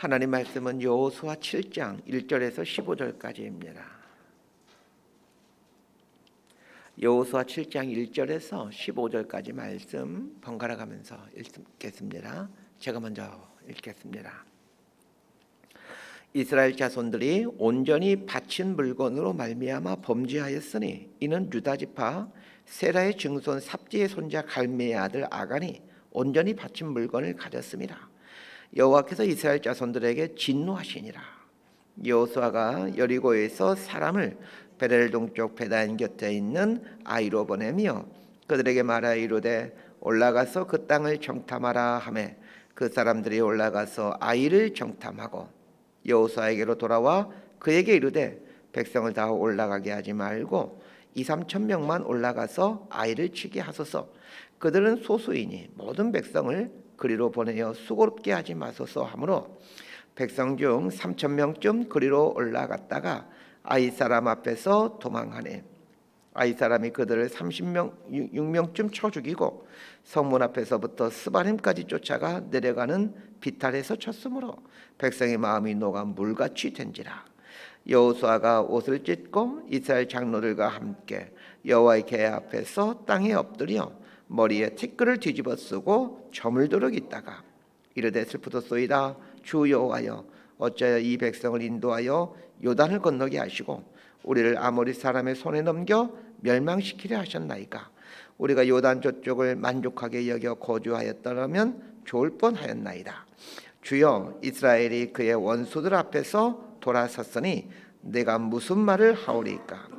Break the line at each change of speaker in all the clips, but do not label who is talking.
하나님 말씀은 여호수아 7장 1절에서 15절까지입니다. 여호수아 7장 1절에서 15절까지 말씀 번갈아 가면서 읽겠습니다. 제가 먼저 읽겠습니다. 이스라엘 자손들이 온전히 바친 물건으로 말미암아 범죄하였으니 이는 유다 지파 세라의 증손 삽지의 손자 갈미의 아들 아간이 온전히 바친 물건을 가졌습니다. 여호와께서 이스라엘 자손들에게 진노하시니라. 여호수아가 여리고에서 사람을 베델 동쪽 베단 곁에 있는 아이로 보내며 그들에게 말하여 이르되 올라가서 그 땅을 정탐하라 하매 그 사람들이 올라가서 아이를 정탐하고 여호수아에게로 돌아와 그에게 이르되 백성을 다 올라가게 하지 말고 2-3천 명만 올라가서 아이를 치게 하소서. 그들은 소수이니 모든 백성을 그리로 보내어 수고롭게 하지 마소서 하므로 백성 중 3천 명쯤 그리로 올라갔다가 아이 사람 앞에서 도망하네. 아이 사람이 그들을 36명쯤 쳐 죽이고 성문 앞에서부터 스바림까지 쫓아가 내려가는 비탈에서 쳤으므로 백성의 마음이 녹아 물같이 된지라. 여호수아가 옷을 찢고 이스라엘 장로들과 함께 여호와의 궤 앞에서 땅에 엎드려 머리에 티끌을 뒤집어 쓰고 저물도록 있다가 이르되 슬프도소이다. 주 여호와여 어찌하여 이 백성을 인도하여 요단을 건너게 하시고 우리를 아모리 사람의 손에 넘겨 멸망시키려 하셨나이까. 우리가 요단 저쪽을 만족하게 여겨 거주하였더라면 좋을 뻔하였나이다. 주여 이스라엘이 그의 원수들 앞에서 돌아섰으니 내가 무슨 말을 하오리까.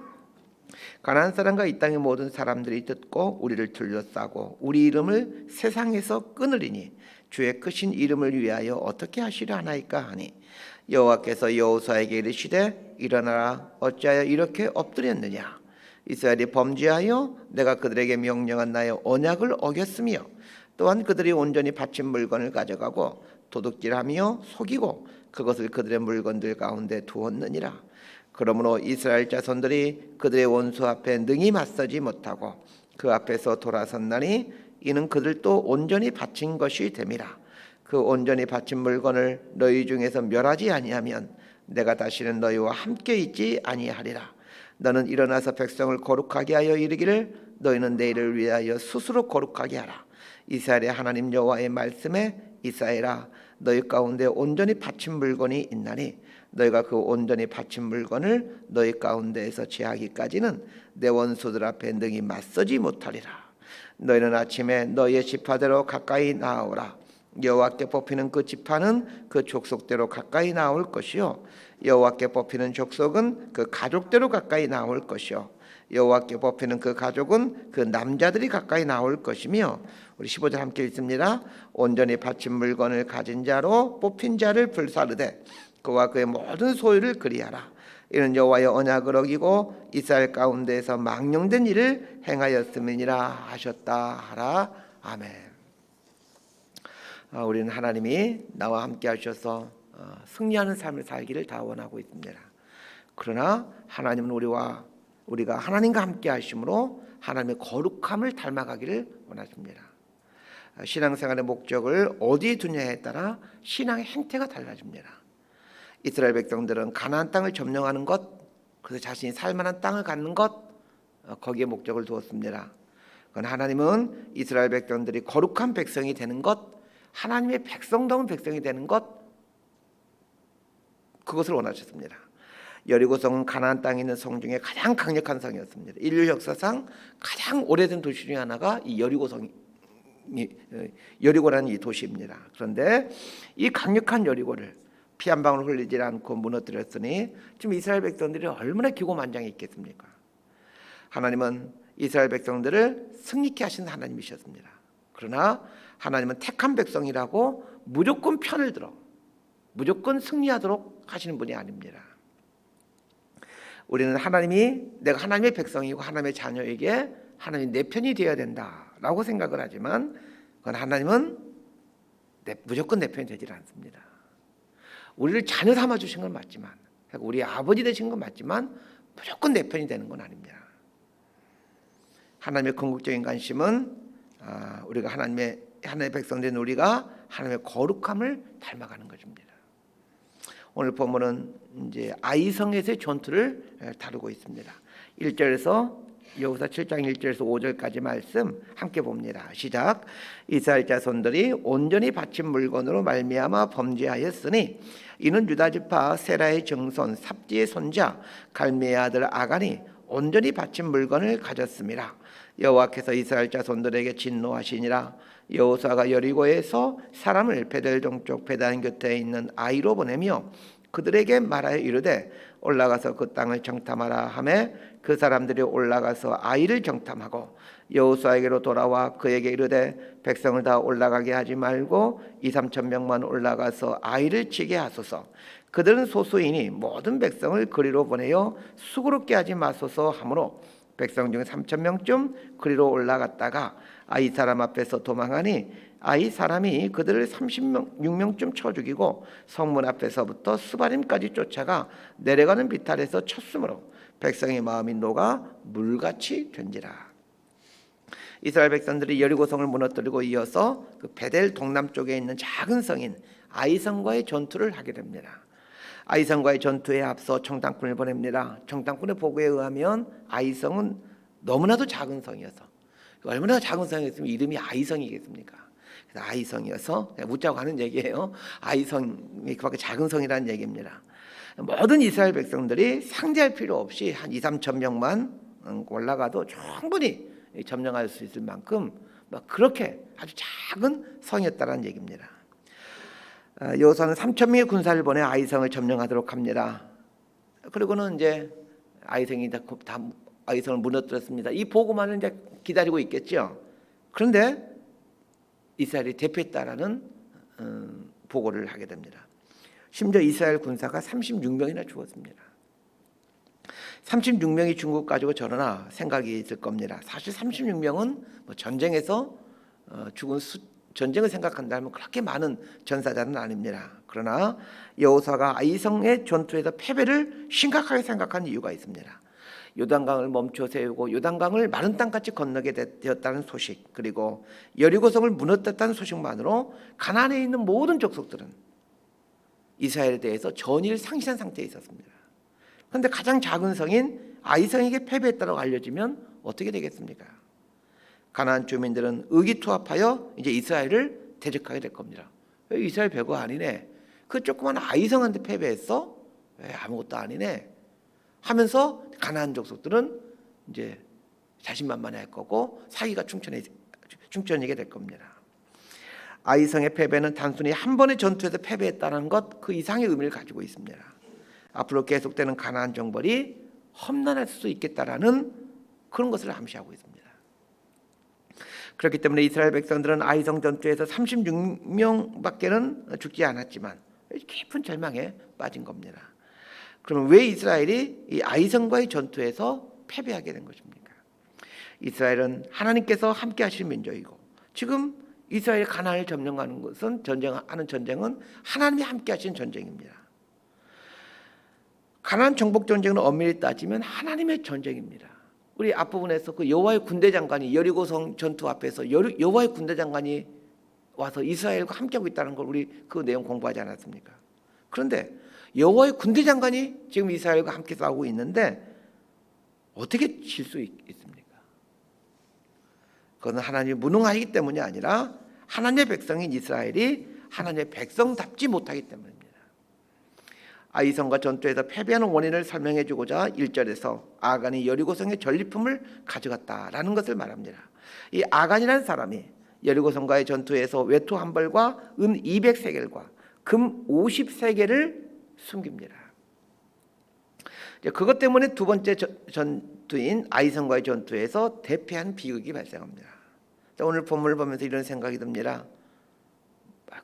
가나안 사람과 이 땅의 모든 사람들이 듣고 우리를 둘러싸고 우리 이름을 세상에서 끊으리니 주의 크신 이름을 위하여 어떻게 하시려 하나이까 하니 여호와께서 여호수아에게 이르시되 일어나라. 어찌하여 이렇게 엎드렸느냐. 이스라엘이 범죄하여 내가 그들에게 명령한 나의 언약을 어겼으며 또한 그들이 온전히 바친 물건을 가져가고 도둑질하며 속이고 그것을 그들의 물건들 가운데 두었느니라. 그러므로 이스라엘 자손들이 그들의 원수 앞에 능히 맞서지 못하고 그 앞에서 돌아섰나니 이는 그들도 온전히 바친 것이 됨이라. 그 온전히 바친 물건을 너희 중에서 멸하지 아니하면 내가 다시는 너희와 함께 있지 아니하리라. 너는 일어나서 백성을 거룩하게 하여 이르기를 너희는 내일을 위하여 스스로 거룩하게 하라. 이스라엘의 하나님 여호와의 말씀에 이스라엘아 너희 가운데 온전히 바친 물건이 있나니 너희가 그 온전히 바친 물건을 너희 가운데에서 제하기까지는 내 원수들 앞에 능히 맞서지 못하리라. 너희는 아침에 너희의 지파대로 가까이 나아오라. 여호와께 뽑히는 그 지파는 그 족속대로 가까이 나올 것이요 여호와께 뽑히는 족속은 그 가족대로 가까이 나올 것이요 여호와께 뽑히는 그 가족은 그 남자들이 가까이 나올 것이며 우리 15절 함께 읽습니다. 온전히 바친 물건을 가진 자로 뽑힌 자를 불사르되 그와 그의 모든 소유를 그리하라. 이는 여호와의 언약을 어기고 이스라엘 가운데에서 망령된 일을 행하였음이니라 하셨다 하라. 아멘. 우리는 하나님이 나와 함께 하셔서 승리하는 삶을 살기를 다 원하고 있습니다. 그러나 하나님은 우리가 하나님과 함께 하심으로 하나님의 거룩함을 닮아가기를 원하십니다. 신앙생활의 목적을 어디에 두냐에 따라 신앙의 행태가 달라집니다. 이스라엘 백성들은 가나안 땅을 점령하는 것, 그래서 자신이 살만한 땅을 갖는 것, 거기에 목적을 두었습니다. 그건 하나님은 이스라엘 백성들이 거룩한 백성이 되는 것, 하나님의 백성다운 백성이 되는 것, 그것을 원하셨습니다. 여리고성은 가나안 땅에 있는 성 중에 가장 강력한 성이었습니다. 인류 역사상 가장 오래된 도시 중에 하나가 이 여리고라는 이 도시입니다. 그런데 이 강력한 여리고를 피 한 방울 흘리지 않고 무너뜨렸으니 지금 이스라엘 백성들이 얼마나 기고만장해 있겠습니까? 하나님은 이스라엘 백성들을 승리케 하신 하나님이셨습니다. 그러나 하나님은 택한 백성이라고 무조건 편을 들어 무조건 승리하도록 하시는 분이 아닙니다. 우리는 내가 하나님의 백성이고 하나님의 자녀에게 하나님이 내 편이 되어야 된다라고 생각을 하지만 그건 하나님은 무조건 내 편이 되질 않습니다. 우리를 자녀 삼아 주신 건 맞지만 우리 아버지 되신 건 맞지만 무조건 내 편이 되는 건 아닙니다. 하나님의 궁극적인 관심은 우리가 하나님의 백성된 우리가 하나님의 거룩함을 닮아가는 것입니다. 오늘 본문은 이제 아이성에서의 전투를 다루고 있습니다. 1절에서 여호수아 7장 1절에서 5절까지 말씀 함께 봅니다. 시작. 이스라엘 자손들이 온전히 바친 물건으로 말미암아 범죄하였으니 이는 유다 지파 세라의 증손 삽디의 손자 갈미의 아들 아간이 온전히 바친 물건을 가졌습니다. 여호와께서 이스라엘 자손들에게 진노하시니라. 여호수아가 여리고에서 사람을 베델 동쪽 베단 곁에 있는 아이로 보내며 그들에게 말하여 이르되 올라가서 그 땅을 정탐하라 하매 그 사람들이 올라가서 아이를 정탐하고 여호수아에게로 돌아와 그에게 이르되 백성을 다 올라가게 하지 말고 2-3천 명만 올라가서 아이를 치게 하소서. 그들은 소수이니 모든 백성을 그리로 보내어 수고롭게 하지 마소서 하므로 백성 중 3천 명쯤 그리로 올라갔다가 아이 사람 앞에서 도망하니 아이 사람이 그들을 36명쯤 쳐 죽이고 성문 앞에서부터 스바림까지 쫓아가 내려가는 비탈에서 쳤으므로 백성의 마음이 녹아 물같이 된지라. 이스라엘 백성들이 여리고성을 무너뜨리고 이어서 그 베델 동남쪽에 있는 작은 성인 아이성과의 전투를 하게 됩니다. 아이성과의 전투에 앞서 정탐꾼을 보냅니다. 정탐꾼의 보고에 의하면 아이성은 너무나도 작은 성이어서, 얼마나 작은 성이었으면 이름이 아이성이겠습니까? 그래서 아이성이어서 웃자고 하는 얘기예요. 아이성이 그밖에 작은 성이라는 얘기입니다. 모든 이스라엘 백성들이 상대할 필요 없이 한 2-3천 명만 올라가도 충분히 점령할 수 있을 만큼 그렇게 아주 작은 성이었다는 얘기입니다. 여호수아는 3천 명의 군사를 보내 아이성을 점령하도록 합니다. 그리고는 이제 아이성이 다 아이성을 무너뜨렸습니다. 이 보고만을 이제 기다리고 있겠죠. 그런데 이스라엘이 대패했다라는 보고를 하게 됩니다. 심지어 이스라엘 군사가 36명이나 죽었습니다. 36명이 죽은 것 가지고 저러나 생각이 있을 겁니다. 사실 36명은 전쟁에서 죽은 전쟁을 생각한다면 그렇게 많은 전사자는 아닙니다. 그러나 여호수아가 아이성의 전투에서 패배를 심각하게 생각한 이유가 있습니다. 요단강을 멈춰 세우고 요단강을 마른 땅같이 건너게 되었다는 소식, 그리고 여리고성을 무너뜨렸다는 소식만으로 가나안에 있는 모든 족속들은 이스라엘에 대해서 전의를 상실한 상태에 있었습니다. 그런데 가장 작은 성인 아이성에게 패배했다고 알려지면 어떻게 되겠습니까? 가나안 주민들은 의기투합하여 이제 이스라엘을 대적하게 될 겁니다. 이스라엘 별거 아니네. 그 조그만 아이성한테 패배했어? 아무것도 아니네. 하면서 가나안 족속들은 이제 자신만만할 거고 사기가 충천이게 될 겁니다. 아이성의 패배는 단순히 한 번의 전투에서 패배했다는 것 그 이상의 의미를 가지고 있습니다. 앞으로 계속되는 가나안 정벌이 험난할 수도 있겠다라는 그런 것을 암시하고 있습니다. 그렇기 때문에 이스라엘 백성들은 아이성 전투에서 36명밖에는 죽지 않았지만 깊은 절망에 빠진 겁니다. 그러면 왜 이스라엘이 이 아이성과의 전투에서 패배하게 된 것입니까? 이스라엘은 하나님께서 함께 하시는 민족이고, 지금 이스라엘 가나안을 점령하는 것은 전쟁은 하나님이 함께 하시는 전쟁입니다. 가나안 정복 전쟁은 엄밀히 따지면 하나님의 전쟁입니다. 우리 앞부분에서 그 여호와의 군대 장관이 여리고성 전투 앞에서 여호와의 군대 장관이 와서 이스라엘과 함께하고 있다는 걸 우리 그 내용 공부하지 않았습니까? 그런데 여호와의 군대 장관이 지금 이스라엘과 함께 싸우고 있는데 어떻게 질 수 있습니까? 그건 하나님이 무능하기 때문이 아니라 하나님의 백성인 이스라엘이 하나님의 백성답지 못하기 때문입니다. 아이성과 전투에서 패배하는 원인을 설명해 주고자 1절에서 아간이 여리고성의 전리품을 가져갔다라는 것을 말합니다. 이 아간이라는 사람이 여리고성과의 전투에서 외투 한 벌과 은 200세겔과 금 50세겔을 숨깁니다. 그것 때문에 두 번째 전투인 아이성과의 전투에서 대패한 비극이 발생합니다. 오늘 본문을 보면서 이런 생각이 듭니다.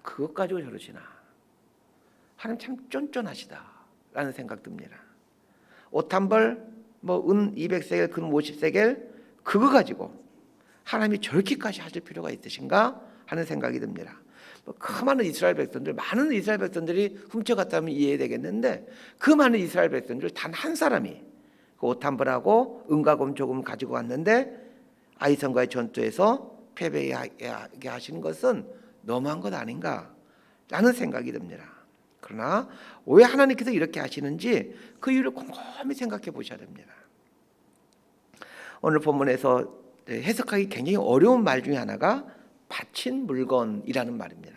그것 가지고 저러시나? 하나님 참 쫀쫀하시다라는 생각 듭니다. 옷 한 벌, 은 200세겔, 금 50세겔 그거 가지고 하나님이 저렇게까지 하실 필요가 있으신가 하는 생각이 듭니다. 그 많은 이스라엘 백성들이 훔쳐갔다면 이해되겠는데 그 많은 이스라엘 백성들 단 한 사람이 그 옷 한 벌하고 은과 금 조금 가지고 왔는데 아이성과의 전투에서 패배하게 하시는 것은 너무한 것 아닌가 라는 생각이 듭니다. 그러나 왜 하나님께서 이렇게 하시는지 그 이유를 곰곰이 생각해 보셔야 됩니다. 오늘 본문에서 해석하기 굉장히 어려운 말 중에 하나가 바친 물건이라는 말입니다.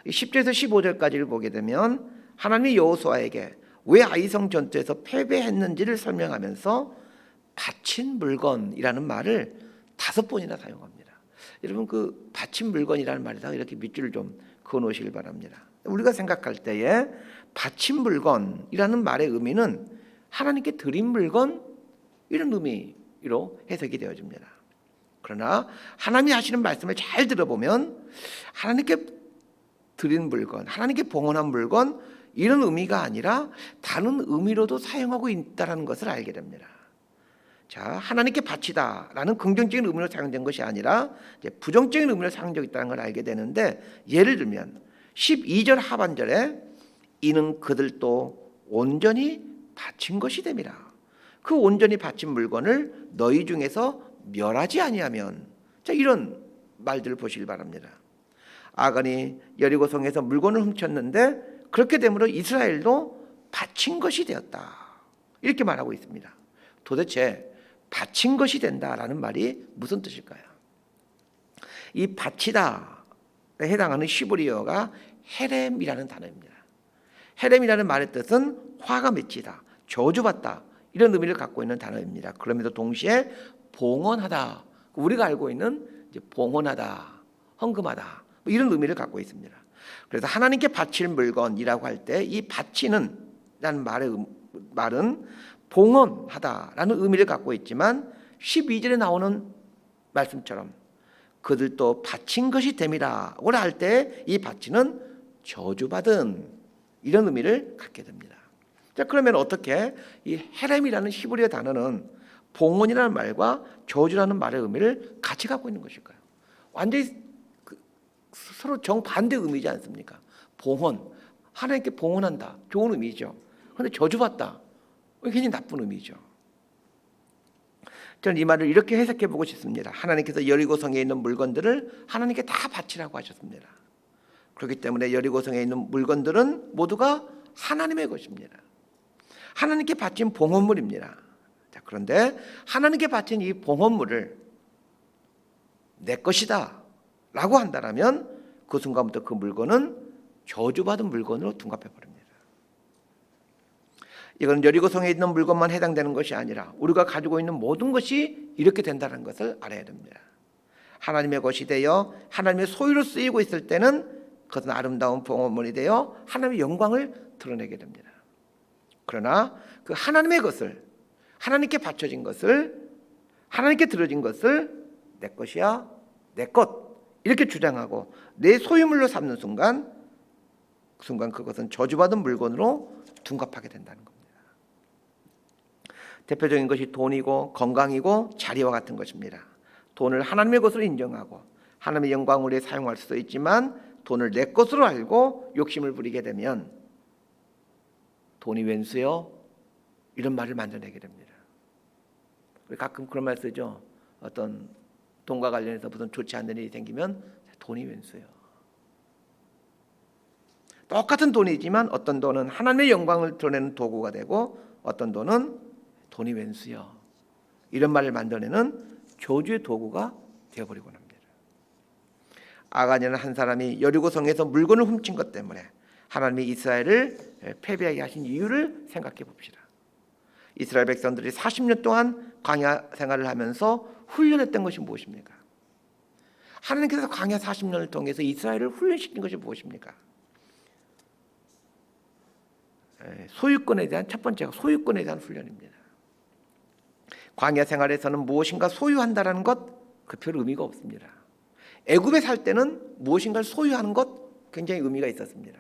10절에서 15절까지를 보게 되면 하나님이 여호수아에게 왜 아이성 전투에서 패배했는지를 설명하면서 바친 물건이라는 말을 5번이나 사용합니다. 여러분 그 바친 물건이라는 말에다가 이렇게 밑줄을 좀 그어 놓으시길 바랍니다. 우리가 생각할 때에 바친 물건이라는 말의 의미는 하나님께 드린 물건 이런 의미로 해석이 되어집니다. 그러나 하나님이 하시는 말씀을 잘 들어보면 하나님께 드린 물건, 하나님께 봉헌한 물건 이런 의미가 아니라 다른 의미로도 사용하고 있다는 것을 알게 됩니다. 자, 하나님께 바치다라는 긍정적인 의미로 사용된 것이 아니라 이제 부정적인 의미로 사용되고 있다는 걸 알게 되는데, 예를 들면 12절 하반절에 이는 그들도 온전히 바친 것이 됨이라. 그 온전히 바친 물건을 너희 중에서 멸하지 아니하면, 자, 이런 말들을 보시길 바랍니다. 아간이 여리고성에서 물건을 훔쳤는데 그렇게 되므로 이스라엘도 바친 것이 되었다, 이렇게 말하고 있습니다. 도대체 바친 것이 된다라는 말이 무슨 뜻일까요? 이 바치다에 해당하는 히브리어가 헤렘이라는 단어입니다. 헤렘이라는 말의 뜻은 화가 맺히다, 저주받다 이런 의미를 갖고 있는 단어입니다. 그러면서 동시에 봉헌하다, 우리가 알고 있는 이제 봉헌하다, 헌금하다 이런 의미를 갖고 있습니다. 그래서 하나님께 바칠 물건이라고 할 때 이 바치는 라는 말은 봉헌하다라는 의미를 갖고 있지만 12절에 나오는 말씀처럼 그들도 바친 것이 됨이라고 할 때 이 바치는 저주받은 이런 의미를 갖게 됩니다. 자, 그러면 어떻게 이 헤렘이라는 히브리어 단어는 봉헌이라는 말과 저주라는 말의 의미를 같이 갖고 있는 것일까요? 완전히 서로 정반대 의미지 않습니까? 봉헌, 하나님께 봉헌한다, 좋은 의미죠. 그런데 저주받다, 굉장히 나쁜 의미죠. 저는 이 말을 이렇게 해석해 보고 싶습니다. 하나님께서 여리고성에 있는 물건들을 하나님께 다 바치라고 하셨습니다. 그렇기 때문에 여리고성에 있는 물건들은 모두가 하나님의 것입니다. 하나님께 바친 봉헌물입니다. 자, 그런데 하나님께 바친 이 봉헌물을 내 것이다 라고 한다면 그 순간부터 그 물건은 저주받은 물건으로 둔갑해 버립니다. 이건 여리고성에 있는 물건만 해당되는 것이 아니라 우리가 가지고 있는 모든 것이 이렇게 된다는 것을 알아야 됩니다. 하나님의 것이 되어 하나님의 소유로 쓰이고 있을 때는 그것은 아름다운 봉헌물이 되어 하나님의 영광을 드러내게 됩니다. 그러나 그 하나님의 것을, 하나님께 바쳐진 것을, 하나님께 드려진 것을 내 것이야, 내 것 이렇게 주장하고 내 소유물로 삼는 순간, 그 순간 그것은 저주받은 물건으로 둔갑하게 된다는 겁니다. 대표적인 것이 돈이고 건강이고 자리와 같은 것입니다. 돈을 하나님의 것으로 인정하고 하나님의 영광을 위해 사용할 수도 있지만 돈을 내 것으로 알고 욕심을 부리게 되면 돈이 웬수요? 이런 말을 만들어내게 됩니다. 우리 가끔 그런 말 쓰죠. 어떤 돈과 관련해서 무슨 좋지 않은 일이 생기면 돈이 웬수요. 똑같은 돈이지만 어떤 돈은 하나님의 영광을 드러내는 도구가 되고 어떤 돈은 돈이 웬수요, 이런 말을 만들어내는 저주의 도구가 되어버리곤 합니다. 아간이라는 한 사람이 여리고성에서 물건을 훔친 것 때문에 하나님이 이스라엘을 패배하게 하신 이유를 생각해 봅시다. 이스라엘 백성들이 40년 동안 광야 생활을 하면서 훈련했던 것이 무엇입니까? 하나님께서 광야 40년을 통해서 이스라엘을 훈련시킨 것이 무엇입니까? 소유권에 대한, 첫 번째가 소유권에 대한 훈련입니다. 광야 생활에서는 무엇인가 소유한다는 것, 그 별 의미가 없습니다. 애굽에 살 때는 무엇인가를 소유하는 것 굉장히 의미가 있었습니다.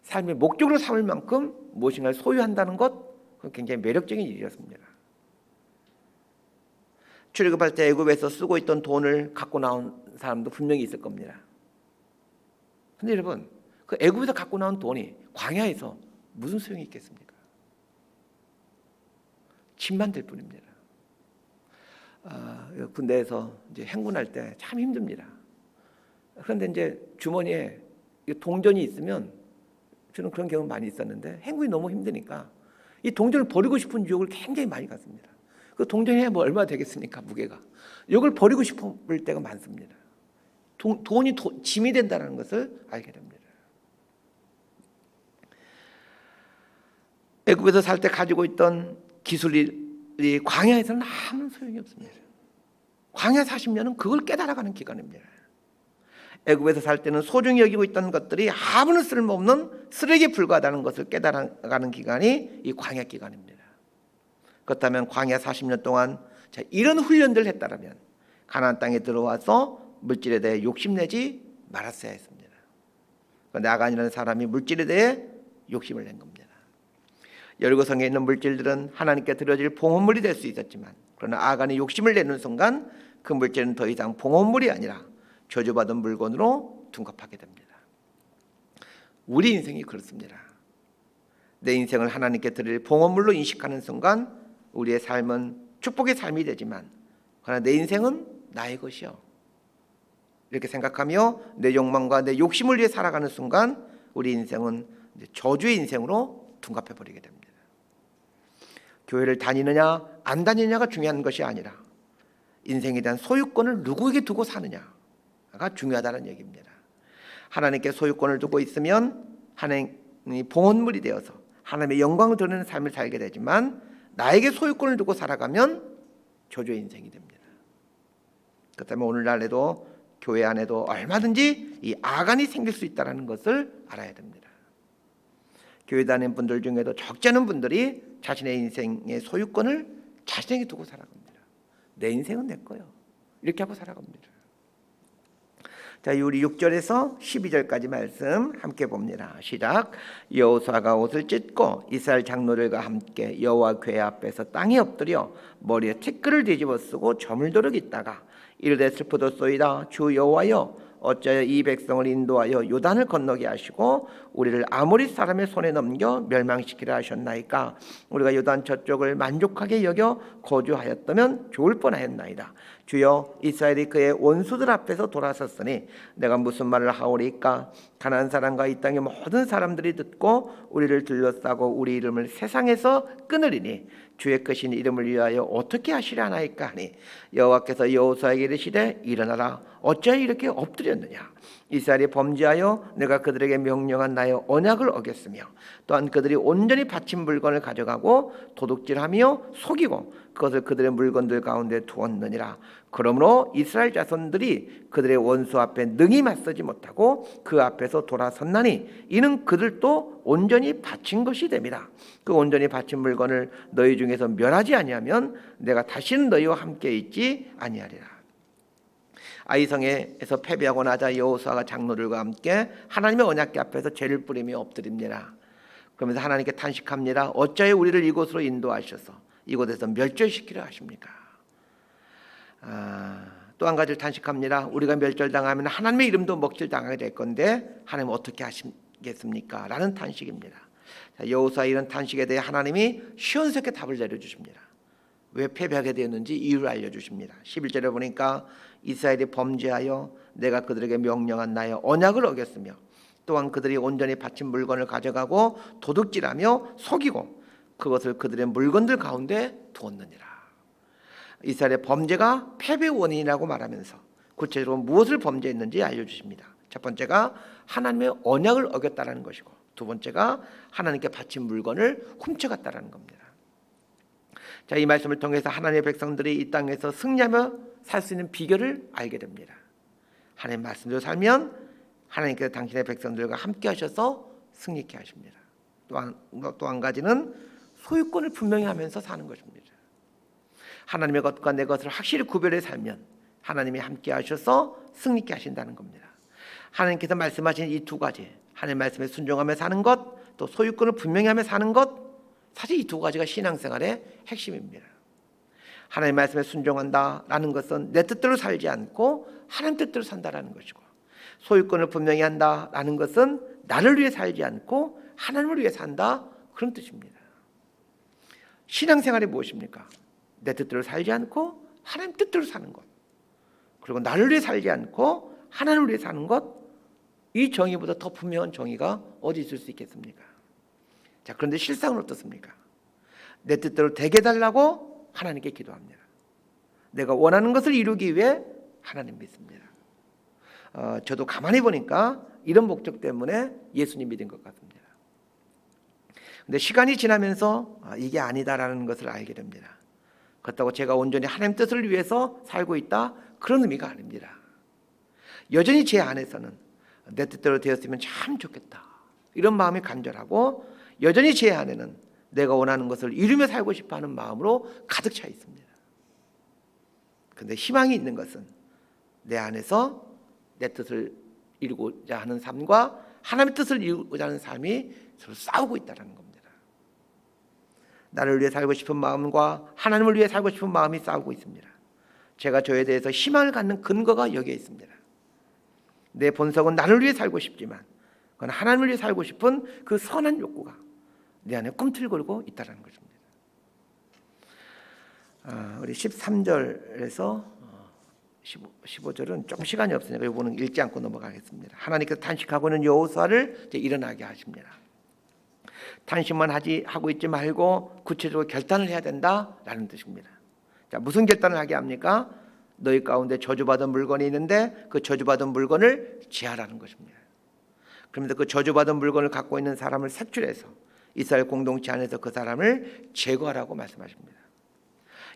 삶의 목적으로 삼을 만큼 무엇인가를 소유한다는 것, 그건 굉장히 매력적인 일이었습니다. 출애굽할 때 애굽에서 쓰고 있던 돈을 갖고 나온 사람도 분명히 있을 겁니다. 그런데 여러분, 그 애굽에서 갖고 나온 돈이 광야에서 무슨 소용이 있겠습니까? 짐만 될 뿐입니다. 군대에서 이제 행군할 때 참 힘듭니다. 그런데 이제 주머니에 동전이 있으면 저는 그런 경험 많이 있었는데 행군이 너무 힘드니까 이 동전을 버리고 싶은 유혹을 굉장히 많이 갖습니다. 그 동전이 뭐 얼마 되겠습니까? 무게가. 이걸 버리고 싶을 때가 많습니다. 돈이 짐이 된다는 것을 알게 됩니다. 애굽에서 살 때 가지고 있던 기술이 광야에서는 아무 소용이 없습니다. 광야 40년은 그걸 깨달아가는 기간입니다. 애굽에서 살 때는 소중히 여기고 있던 것들이 아무런 쓸모없는 쓰레기에 불과하다는 것을 깨달아가는 기간이 이 광야 기간입니다. 그렇다면 광야 40년 동안 이런 훈련들을 했다면 가나안 땅에 들어와서 물질에 대해 욕심내지 말았어야 했습니다. 그런데 아간이라는 사람이 물질에 대해 욕심을 낸 겁니다. 여리고성에 있는 물질들은 하나님께 드려질 봉헌물이 될 수 있었지만 그러나 아간이 욕심을 내는 순간 그 물질은 더 이상 봉헌물이 아니라 저주받은 물건으로 둔갑하게 됩니다. 우리 인생이 그렇습니다. 내 인생을 하나님께 드릴 봉헌물로 인식하는 순간 우리의 삶은 축복의 삶이 되지만 그러나 내 인생은 나의 것이요 이렇게 생각하며 내 욕망과 내 욕심을 위해 살아가는 순간 우리 인생은 저주의 인생으로 둔갑해버리게 됩니다. 교회를 다니느냐 안 다니느냐가 중요한 것이 아니라 인생에 대한 소유권을 누구에게 두고 사느냐가 중요하다는 얘기입니다. 하나님께 소유권을 두고 있으면 하나님이 봉헌물이 되어서 하나님의 영광을 드러내는 삶을 살게 되지만 나에게 소유권을 두고 살아가면 저주의 인생이 됩니다. 그렇다면 오늘날에도 교회 안에도 얼마든지 이 아간이 생길 수 있다는 것을 알아야 됩니다. 교회 다니는 분들 중에도 적지 않은 분들이 자신의 인생의 소유권을 자신에게 두고 살아갑니다. 내 인생은 내 거예요. 이렇게 하고 살아갑니다. 자, 우리 6절에서 12절까지 말씀 함께 봅니다. 시작. 여호수아가 옷을 찢고 이스라엘 장로들과 함께 여호와 궤 앞에서 땅에 엎드려 머리에 티끌을 뒤집어 쓰고 저물도록 있다가 이르되 슬프도소이다. 주 여호와여 어찌하여 이 백성을 인도하여 요단을 건너게 하시고 우리를 아모리 사람의 손에 넘겨 멸망시키려 하셨나이까. 우리가 요단 저쪽을 만족하게 여겨 거주하였다면 좋을 뻔하였나이다. 주여 이스라엘이 그의 원수들 앞에서 돌아섰으니 내가 무슨 말을 하오리까. 가나안 사람과 이 땅의 모든 사람들이 듣고 우리를 둘러싸고 우리 이름을 세상에서 끊으리니 주의 크신 이름을 위하여 어떻게 하시려 하나이까 하니 여호와께서 여호수아에게 이르시되 일어나라. 어찌하여 이렇게 엎드렸느냐. 이스라엘이 범죄하여 내가 그들에게 명령한 나의 언약을 어겼으며 또한 그들이 온전히 바친 물건을 가져가고 도둑질하며 속이고 그것을 그들의 물건들 가운데 두었느니라. 그러므로 이스라엘 자손들이 그들의 원수 앞에 능히 맞서지 못하고 그 앞에서 돌아섰나니 이는 그들도 온전히 바친 것이 됨이라. 그 온전히 바친 물건을 너희 중에서 멸하지 아니하면 내가 다시는 너희와 함께 있지 아니하리라. 아이성에서 패배하고 나자 여호수아가 장로들과 함께 하나님의 언약궤 앞에서 죄를 뿌리며 엎드립니다. 그러면서 하나님께 탄식합니다. 어찌하여 우리를 이곳으로 인도하셔서 이곳에서 멸절시키려 하십니까? 또 한 가지를 탄식합니다. 우리가 멸절당하면 하나님의 이름도 먹칠당하게 될 건데 하나님 어떻게 하시겠습니까? 라는 탄식입니다. 여호수아 이런 탄식에 대해 하나님이 시원스럽게 답을 내려주십니다. 왜 패배하게 되었는지 이유를 알려주십니다. 11절에 보니까 이스라엘이 범죄하여 내가 그들에게 명령한 나의 언약을 어겼으며 또한 그들이 온전히 바친 물건을 가져가고 도둑질하며 속이고 그것을 그들의 물건들 가운데 두었느니라. 이스라엘의 범죄가 패배의 원인이라고 말하면서 구체적으로 무엇을 범죄했는지 알려주십니다. 첫 번째가 하나님의 언약을 어겼다는 것이고 두 번째가 하나님께 바친 물건을 훔쳐갔다는 겁니다. 자, 이 말씀을 통해서 하나님의 백성들이 이 땅에서 승리하며 살 수 있는 비결을 알게 됩니다. 하나님 말씀대로 살면 하나님께서 당신의 백성들과 함께 하셔서 승리케 하십니다. 또 한 가지는 소유권을 분명히 하면서 사는 것입니다. 하나님의 것과 내 것을 확실히 구별해 살면 하나님이 함께 하셔서 승리케 하신다는 겁니다. 하나님께서 말씀하신 이 두 가지, 하나님 말씀에 순종하며 사는 것, 또 소유권을 분명히 하며 사는 것, 사실 이 두 가지가 신앙생활의 핵심입니다. 하나님 말씀에 순종한다라는 것은 내 뜻대로 살지 않고 하나님 뜻대로 산다라는 것이고, 소유권을 분명히 한다라는 것은 나를 위해 살지 않고 하나님을 위해 산다, 그런 뜻입니다. 신앙생활이 무엇입니까? 내 뜻대로 살지 않고 하나님 뜻대로 사는 것, 그리고 나를 위해 살지 않고 하나님을 위해 사는 것, 이 정의보다 더 분명한 정의가 어디 있을 수 있겠습니까? 자, 그런데 실상은 어떻습니까? 내 뜻대로 되게 해달라고 하나님께 기도합니다. 내가 원하는 것을 이루기 위해 하나님 믿습니다. 저도 가만히 보니까 이런 목적 때문에 예수님 믿은 것 같습니다. 근데 시간이 지나면서 이게 아니다라는 것을 알게 됩니다. 그렇다고 제가 온전히 하나님 뜻을 위해서 살고 있다, 그런 의미가 아닙니다. 여전히 제 안에서는 내 뜻대로 되었으면 참 좋겠다, 이런 마음이 간절하고, 여전히 제 안에는 내가 원하는 것을 이루며 살고 싶어하는 마음으로 가득 차 있습니다. 그런데 희망이 있는 것은 내 안에서 내 뜻을 이루고자 하는 삶과 하나님의 뜻을 이루고자 하는 삶이 서로 싸우고 있다는 겁니다. 나를 위해 살고 싶은 마음과 하나님을 위해 살고 싶은 마음이 싸우고 있습니다. 제가 저에 대해서 희망을 갖는 근거가 여기에 있습니다. 내 본성은 나를 위해 살고 싶지만 그건 하나님을 위해 살고 싶은 그 선한 욕구가 내 안에 꿈틀거리고 있다는 것입니다. 우리 13절에서 15절은 좀 시간이 없으니까 이거는 읽지 않고 넘어가겠습니다. 하나님께서 탄식하고 있는 여호수아를 일어나게 하십니다. 탄식만 하고 있지 말고 구체적으로 결단을 해야 된다라는 뜻입니다. 자, 무슨 결단을 하게 합니까? 너희 가운데 저주받은 물건이 있는데 그 저주받은 물건을 제하라는 것입니다. 그러면서 그 저주받은 물건을 갖고 있는 사람을 색출해서 이스라엘 공동체 안에서 그 사람을 제거하라고 말씀하십니다.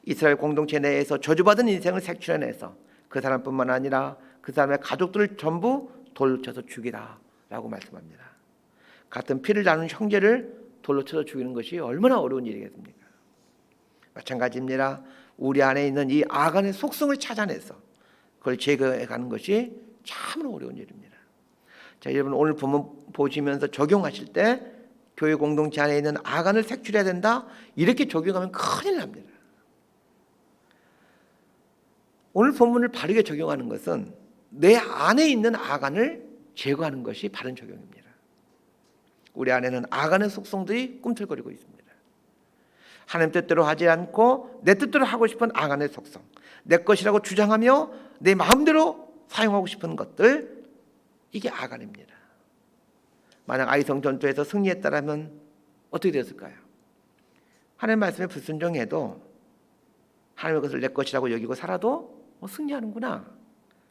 이스라엘 공동체 내에서 저주받은 인생을 색출해내서 그 사람뿐만 아니라 그 사람의 가족들을 전부 돌로 쳐서 죽이라라고 말씀합니다. 같은 피를 나눈 형제를 돌로 쳐서 죽이는 것이 얼마나 어려운 일이겠습니까? 마찬가지입니다. 우리 안에 있는 이 악안의 속성을 찾아내서 그걸 제거해가는 것이 참으로 어려운 일입니다. 자, 여러분 오늘 본문 보시면서 적용하실 때 교회 공동체 안에 있는 악안을 색출해야 된다, 이렇게 적용하면 큰일 납니다. 오늘 본문을 바르게 적용하는 것은 내 안에 있는 악안을 제거하는 것이 바른 적용입니다. 우리 안에는 악안의 속성들이 꿈틀거리고 있습니다. 하나님 뜻대로 하지 않고 내 뜻대로 하고 싶은 악안의 속성, 내 것이라고 주장하며 내 마음대로 사용하고 싶은 것들, 이게 악안입니다. 만약 아이성 전투에서 승리했다라면 어떻게 되었을까요? 하나님 말씀에 불순종해도 하나님의 것을 내 것이라고 여기고 살아도 승리하는구나,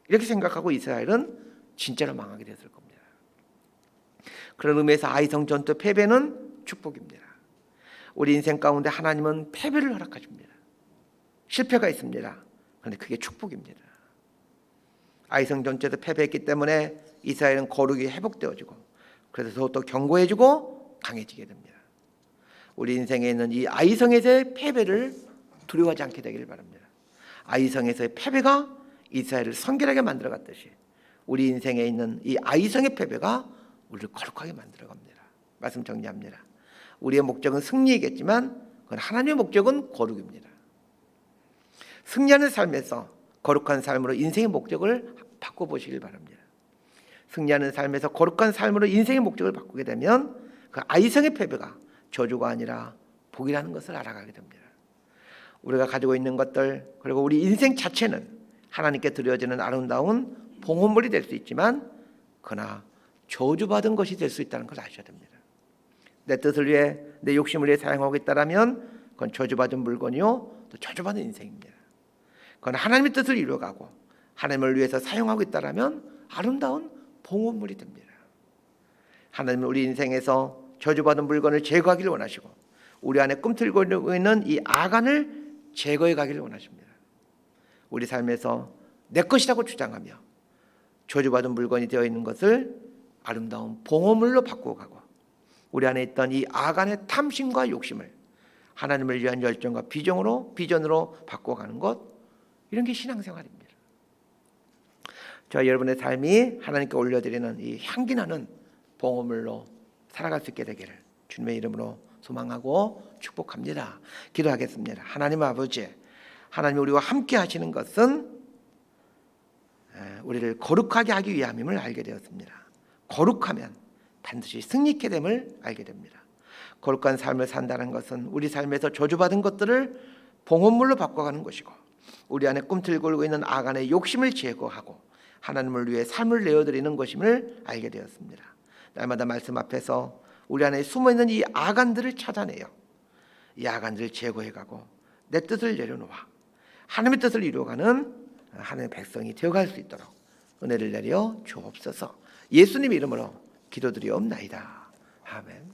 이렇게 생각하고 이스라엘은 진짜로 망하게 됐을 겁니다. 그런 의미에서 아이성 전투 패배는 축복입니다. 우리 인생 가운데 하나님은 패배를 허락하십니다. 실패가 있습니다. 그런데 그게 축복입니다. 아이성 전투에서 패배했기 때문에 이스라엘은 거룩이 회복되어지고, 그래서 더욱더 견고해지고 강해지게 됩니다. 우리 인생에 있는 이 아이성에서의 패배를 두려워하지 않게 되기를 바랍니다. 아이성에서의 패배가 이스라엘을 성결하게 만들어갔듯이 우리 인생에 있는 이 아이성의 패배가 우리를 거룩하게 만들어갑니다. 말씀 정리합니다. 우리의 목적은 승리이겠지만 그건 하나님의 목적은 거룩입니다. 승리하는 삶에서 거룩한 삶으로 인생의 목적을 바꿔보시길 바랍니다. 승리하는 삶에서 거룩한 삶으로 인생의 목적을 바꾸게 되면 그 아이성의 패배가 저주가 아니라 복이라는 것을 알아가게 됩니다. 우리가 가지고 있는 것들, 그리고 우리 인생 자체는 하나님께 드려지는 아름다운 봉헌물이 될 수 있지만 그러나 저주받은 것이 될 수 있다는 걸 아셔야 됩니다. 내 뜻을 위해, 내 욕심을 위해 사용하고 있다면 그건 저주받은 물건이요, 또 저주받은 인생입니다. 그건 하나님의 뜻을 이루어가고 하나님을 위해서 사용하고 있다면 아름다운 봉헌물이 됩니다. 하나님은 우리 인생에서 저주받은 물건을 제거하기를 원하시고 우리 안에 꿈틀거리고 있는 이 악안을 제거해 가기를 원하십니다. 우리 삶에서 내 것이라고 주장하며 저주받은 물건이 되어 있는 것을 아름다운 봉헌물로 바꾸어 가고 우리 안에 있던 이 악안의 탐심과 욕심을 하나님을 위한 열정과 비전으로 바꿔가는 것, 이런 게 신앙생활입니다. 저와 여러분의 삶이 하나님께 올려드리는 이 향기나는 봉헌물로 살아갈 수 있게 되기를 주님의 이름으로 소망하고 축복합니다. 기도하겠습니다. 하나님 아버지, 하나님이 우리와 함께 하시는 것은 우리를 거룩하게 하기 위함임을 알게 되었습니다. 거룩하면 반드시 승리케 됨을 알게 됩니다. 거룩한 삶을 산다는 것은 우리 삶에서 저주받은 것들을 봉헌물로 바꿔가는 것이고 우리 안에 꿈틀거리고 있는 악안의 욕심을 제거하고 하나님을 위해 삶을 내어드리는 것임을 알게 되었습니다. 날마다 말씀 앞에서 우리 안에 숨어있는 이 아간들을 찾아내요. 이 아간들을 제거해가고 내 뜻을 내려놓아 하나님의 뜻을 이루어가는 하나님의 백성이 되어갈 수 있도록 은혜를 내려 주옵소서. 예수님 이름으로 기도드리옵나이다. 아멘.